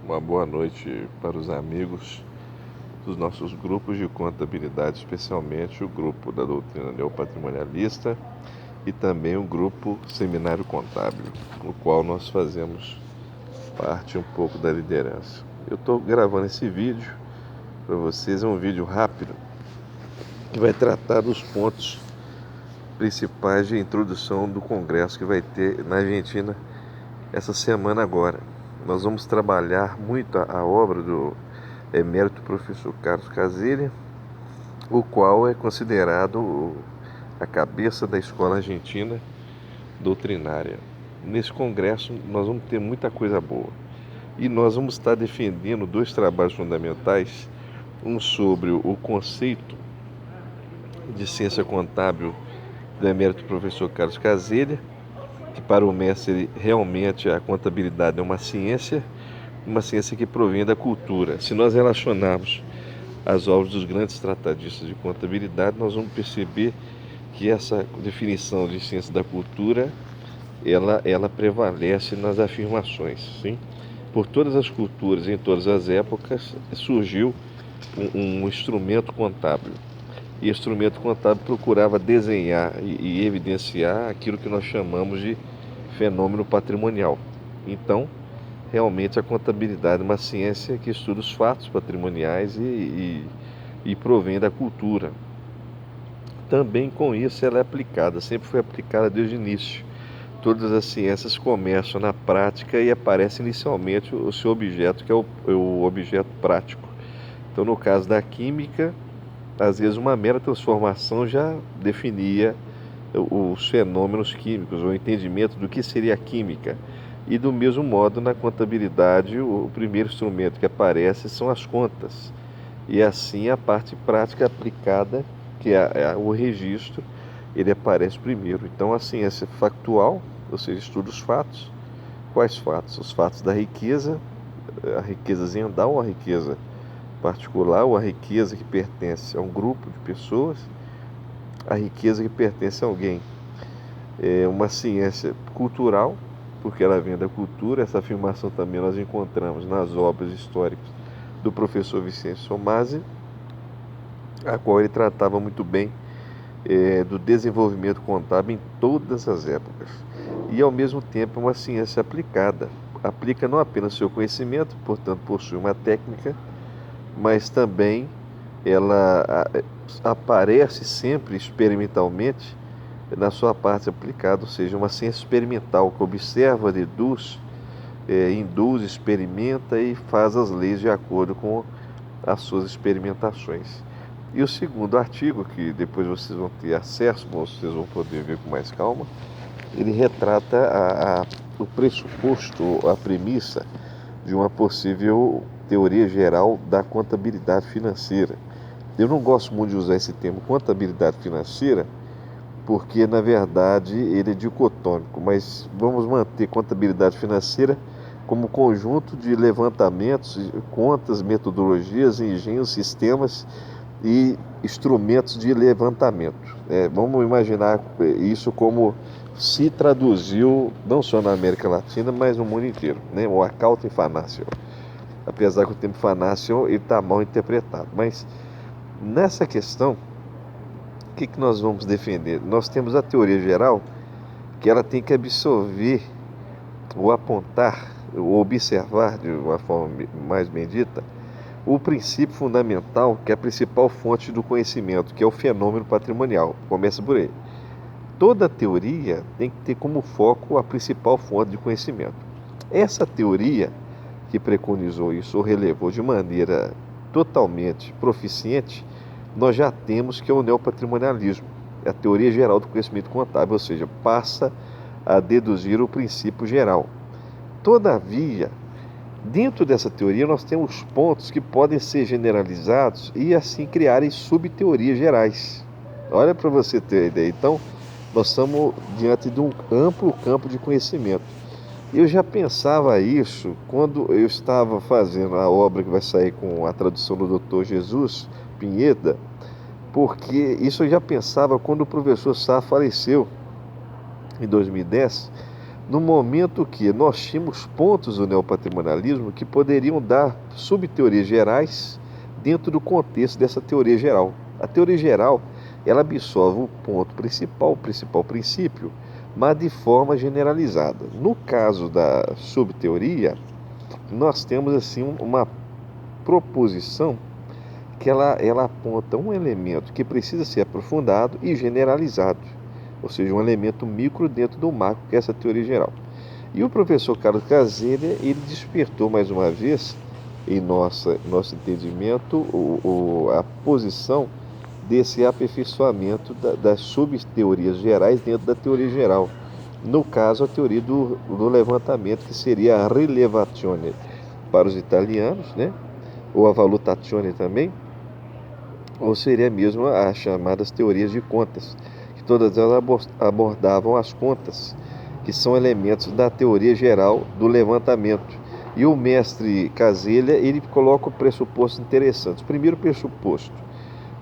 Uma boa noite para os amigos dos nossos grupos de contabilidade, especialmente o grupo da doutrina neopatrimonialista e também o grupo Seminário Contábil, no qual nós fazemos parte um pouco da liderança. Eu estou gravando esse vídeo para vocês, é um vídeo rápido que vai tratar dos pontos principais de introdução do congresso que vai ter na Argentina essa semana agora. Nós vamos trabalhar muito a obra do emérito professor Carlos Casilli, o qual é considerado a cabeça da escola argentina doutrinária. Nesse congresso nós vamos ter muita coisa boa. E nós vamos estar defendendo dois trabalhos fundamentais, um sobre o conceito de ciência contábil do emérito professor Carlos Casilli, que para o mestre realmente a contabilidade é uma ciência que provém da cultura. Se nós relacionarmos as obras dos grandes tratadistas de contabilidade, nós vamos perceber que essa definição de ciência da cultura, ela prevalece nas afirmações, sim? Por todas as culturas, em todas as épocas, surgiu um instrumento contábil. E o instrumento contábil procurava desenhar e evidenciar aquilo que nós chamamos de fenômeno patrimonial. Então, realmente a contabilidade é uma ciência que estuda os fatos patrimoniais e provém da cultura. Também com isso ela é aplicada, sempre foi aplicada desde o início. Todas as ciências começam na prática e aparece inicialmente o seu objeto, que é o objeto prático. Então, no caso da química, às vezes uma mera transformação já definia os fenômenos químicos, o entendimento do que seria a química. E do mesmo modo, na contabilidade, o primeiro instrumento que aparece são as contas. E assim a parte prática aplicada, que é o registro, ele aparece primeiro. Então a ciência factual, ou seja, estuda os fatos. Quais fatos? Os fatos da riqueza, a riqueza zendal, a riqueza particular, ou a riqueza que pertence a um grupo de pessoas, a riqueza que pertence a alguém. É uma ciência cultural, porque ela vem da cultura. Essa afirmação também nós encontramos nas obras históricas do professor Vicente Somasi, a qual ele tratava muito bem do desenvolvimento contábil em todas as épocas. E ao mesmo tempo uma ciência aplicada. Aplica não apenas seu conhecimento, portanto possui uma técnica, mas também ela aparece sempre experimentalmente na sua parte aplicada, ou seja, uma ciência experimental que observa, deduz, induz, experimenta e faz as leis de acordo com as suas experimentações. E o segundo artigo, que depois vocês vão ter acesso, vocês vão poder ver com mais calma, ele retrata o pressuposto, a premissa de uma possível teoria geral da contabilidade financeira. Eu não gosto muito de usar esse termo contabilidade financeira, porque na verdade ele é dicotômico, mas vamos manter contabilidade financeira como conjunto de levantamentos, contas, metodologias, engenhos, sistemas e instrumentos de levantamento. Vamos imaginar isso como se traduziu não só na América Latina, mas no mundo inteiro, né? O accounting financial. Apesar que o termo financial está mal interpretado, mas nessa questão, o que nós vamos defender? Nós temos a teoria geral, que ela tem que absorver, ou apontar, ou observar de uma forma mais bem dita, o princípio fundamental, que é a principal fonte do conhecimento, que é o fenômeno patrimonial. Começa por aí. Toda teoria tem que ter como foco a principal fonte de conhecimento. Essa teoria que preconizou isso, ou relevou de maneira totalmente proficiente, nós já temos, que é o neopatrimonialismo, é a teoria geral do conhecimento contábil, ou seja, passa a deduzir o princípio geral. Todavia, dentro dessa teoria nós temos pontos que podem ser generalizados e assim criarem subteorias gerais. Olha para você ter ideia. Então, nós estamos diante de um amplo campo de conhecimento. Eu já pensava isso quando eu estava fazendo a obra que vai sair com a tradução do Dr. Jesus Pinheda, porque isso eu já pensava quando o professor Sá faleceu em 2010, no momento que nós tínhamos pontos do neopatrimonialismo que poderiam dar subteorias gerais dentro do contexto dessa teoria geral. A teoria geral, ela absorve o ponto principal, o principal princípio, mas de forma generalizada. No caso da subteoria, nós temos assim uma proposição que ela aponta um elemento que precisa ser aprofundado e generalizado, ou seja, um elemento micro dentro do macro, que é essa teoria geral. E o professor Carlos Caselha, ele despertou mais uma vez, em nosso entendimento, a posição desse aperfeiçoamento das subteorias gerais dentro da teoria geral. No caso, a teoria do levantamento, que seria a rilevazione para os italianos, né? Ou a valutazione também, ou seria mesmo as chamadas teorias de contas, que todas elas abordavam as contas, que são elementos da teoria geral do levantamento. E o mestre Caselha, ele coloca pressupostos interessantes. Primeiro pressuposto,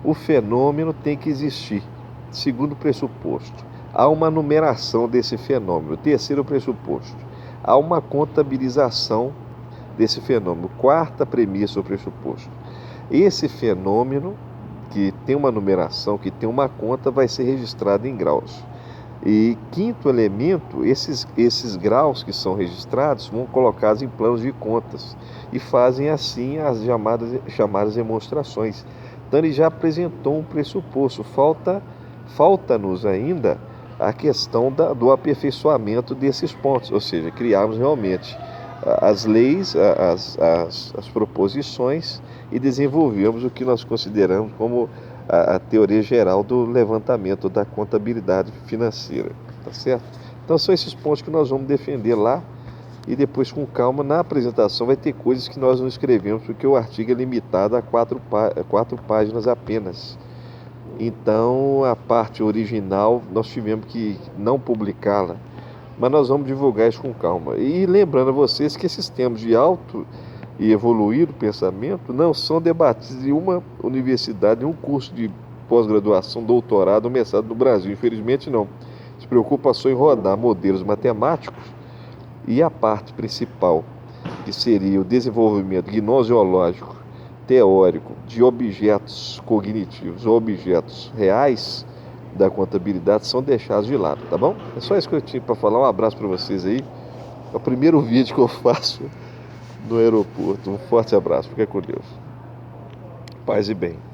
o fenômeno tem que existir. Segundo pressuposto, há uma numeração desse fenômeno. Terceiro pressuposto, há uma contabilização desse fenômeno. Quarta premissa ou pressuposto, esse fenômeno, que tem uma numeração, que tem uma conta, vai ser registrado em graus. E quinto elemento, esses graus que são registrados vão colocados em planos de contas e fazem assim as chamadas demonstrações. Então ele já apresentou um pressuposto, falta-nos ainda a questão do aperfeiçoamento desses pontos, ou seja, criarmos realmente as leis, as proposições e desenvolvemos o que nós consideramos como a teoria geral do levantamento da contabilidade financeira, tá certo? Então são esses pontos que nós vamos defender lá e depois com calma na apresentação vai ter coisas que nós não escrevemos porque o artigo é limitado a quatro páginas apenas. Então a parte original nós tivemos que não publicá-la, mas nós vamos divulgar isso com calma. E lembrando a vocês que esses temas de alto e evoluir o pensamento não são debatidos em uma universidade, em um curso de pós-graduação, doutorado ou mestrado no Brasil. Infelizmente não. Se preocupa só em rodar modelos matemáticos e a parte principal, que seria o desenvolvimento gnoseológico, teórico, de objetos cognitivos ou objetos reais da contabilidade, são deixados de lado, tá bom? É só isso que eu tinha para falar. Um abraço para vocês aí. É o primeiro vídeo que eu faço no aeroporto. Um forte abraço, fica com Deus. Paz e bem.